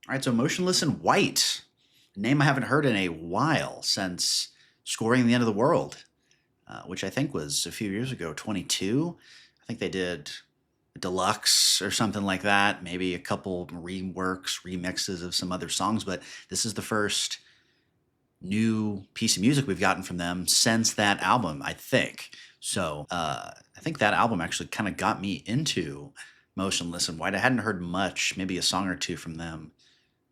All right, so Motionless in White, a name I haven't heard in a while since Scoring the End of the World, which I think was a few years ago, 22. I think they did a deluxe or something like that, maybe a couple reworks, remixes of some other songs, but this is the first new piece of music we've gotten from them since that album, I think. So I think that album actually kind of got me into Motionless in White. I hadn't heard much, maybe a song or two from them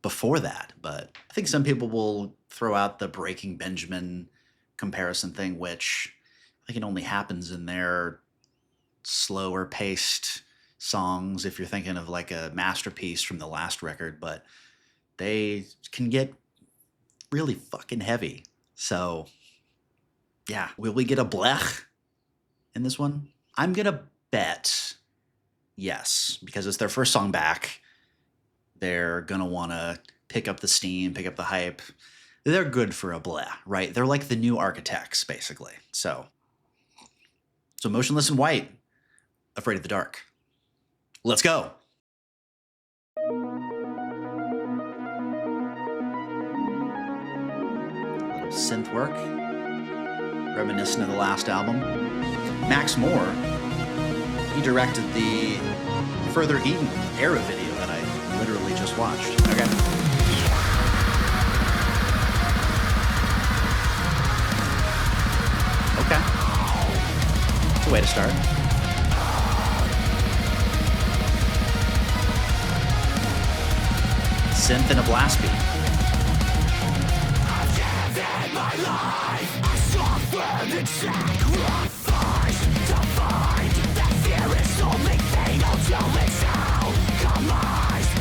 before that, but I think some people will throw out the Breaking Benjamin comparison thing, which I think it only happens in their slower paced songs if you're thinking of like a masterpiece from the last record, but they can get really fucking heavy. So yeah, will we get a blech in this one? I'm gonna bet yes, because it's their first song back. They're gonna want to pick up the steam, pick up the hype. They're good for a bleh, right? They're like the new Architects, basically. So Motionless in White, Afraid of the Dark. Let's go. Little synth work, reminiscent of the last album. Max Moore, he directed the Further Eden era video that I literally just watched. Okay. Okay. It's a way to start. Synth and a blast beat. I've given my life, I suffered and sacrificed to find that fear is only fatal to its outcomes.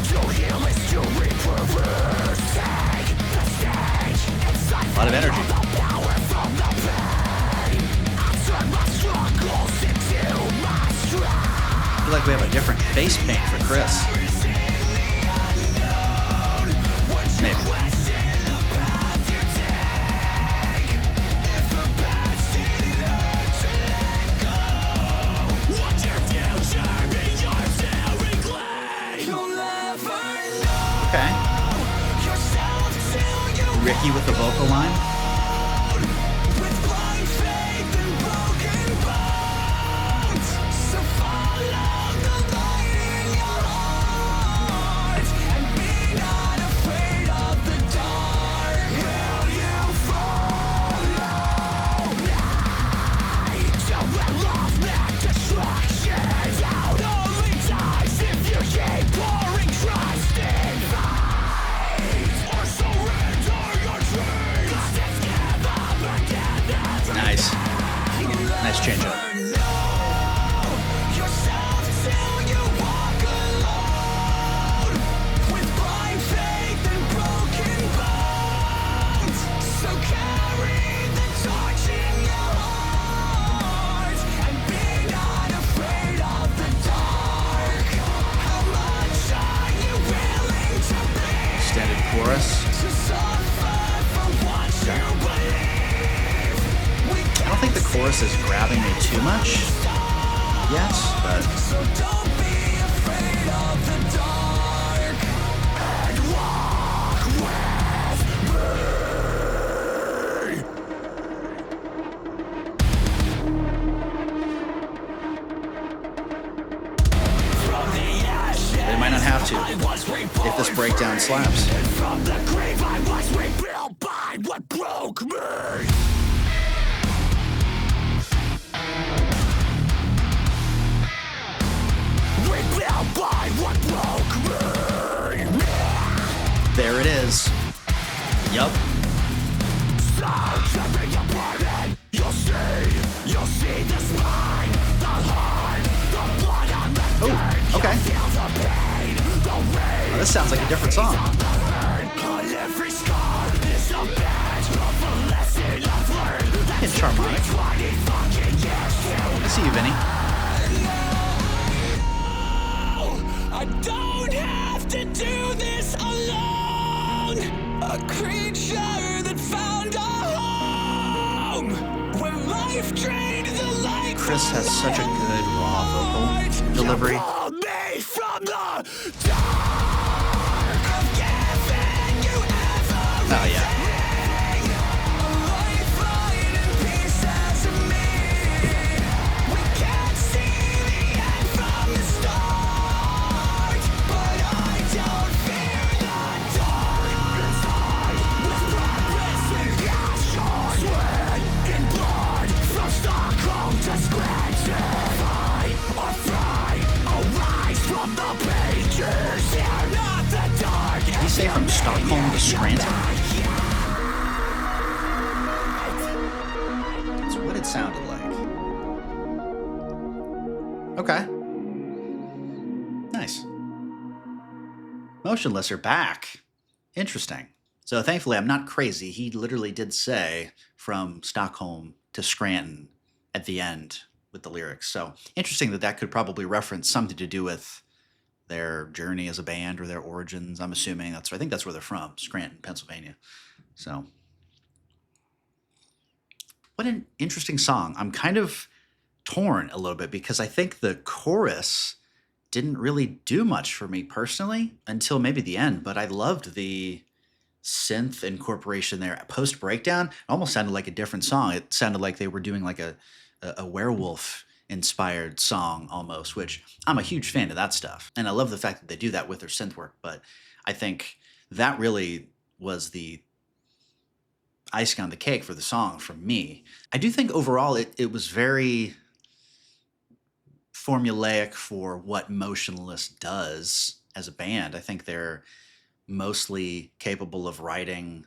To heal is to reproduce. Take the stage inside. A lot of energy. The power from the pain. I turn my struggles into my strength. I feel like we have a different face paint for Chris. Maybe. Okay. Ricky with the vocal line. Nice change up. Extended chorus. I don't think the chorus is grabbing me too much yet, but So don't be afraid of the dark and walk with me. From the ashes, they might not have to if this breakdown slaps. from the grave I was rebuilt by what broke me. By what broke me. There it is. Yup. So tear me apart and you'll see the spine, the heart, the blood on the Oh, okay. feel the pain, the rage. Oh, this sounds like a different song. On every scar is a badge of a lesson I've learned. It's charmonic. 20 fucking years I see you, Vinny. I don't have to do this alone. A creature that found a home where life drained the light. Chris has such a good raw vocal delivery. You pulled me from the dark of say from Stockholm to Scranton? That's what it sounded like. Okay. Nice. Motionless are back. Interesting. So thankfully, I'm not crazy. He literally did say from Stockholm to Scranton at the end with the lyrics. So interesting that that could probably reference something to do with their journey as a band or their origins. I'm assuming I think that's where they're from, Scranton, Pennsylvania. So what an interesting song. I'm kind of torn a little bit because I think the chorus didn't really do much for me personally until maybe the end, but I loved the synth incorporation there. Post breakdown, it almost sounded like a different song. It sounded like they were doing like a werewolf inspired song almost, which I'm a huge fan of that stuff. And I love the fact that they do that with their synth work, but I think that really was the icing on the cake for the song for me. I do think overall it was very formulaic for what Motionless does as a band. I think they're mostly capable of writing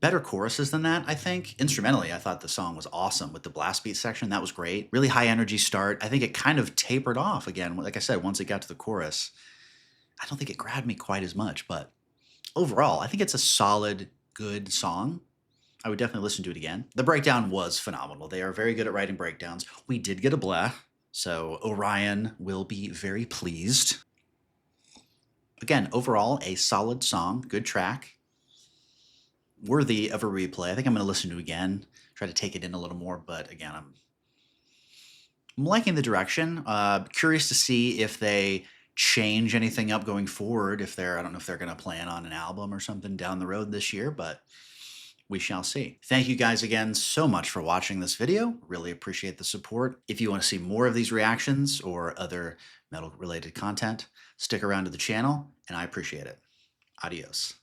better choruses than that, I think. Instrumentally, I thought the song was awesome with the blast beat section. That was great. Really high energy start. I think it kind of tapered off again. Like I said, once it got to the chorus, I don't think it grabbed me quite as much, but overall, I think it's a solid, good song. I would definitely listen to it again. The breakdown was phenomenal. They are very good at writing breakdowns. We did get a blah, so Orion will be very pleased. Again, overall, a solid song, good track, worthy of a replay. I think I'm going to listen to it again, try to take it in a little more, but again, I'm liking the direction. Curious to see if they change anything up going forward, I don't know if they're going to plan on an album or something down the road this year, but we shall see. Thank you guys again so much for watching this video. Really appreciate the support. If you want to see more of these reactions or other metal related content, stick around to the channel and I appreciate it. Adios.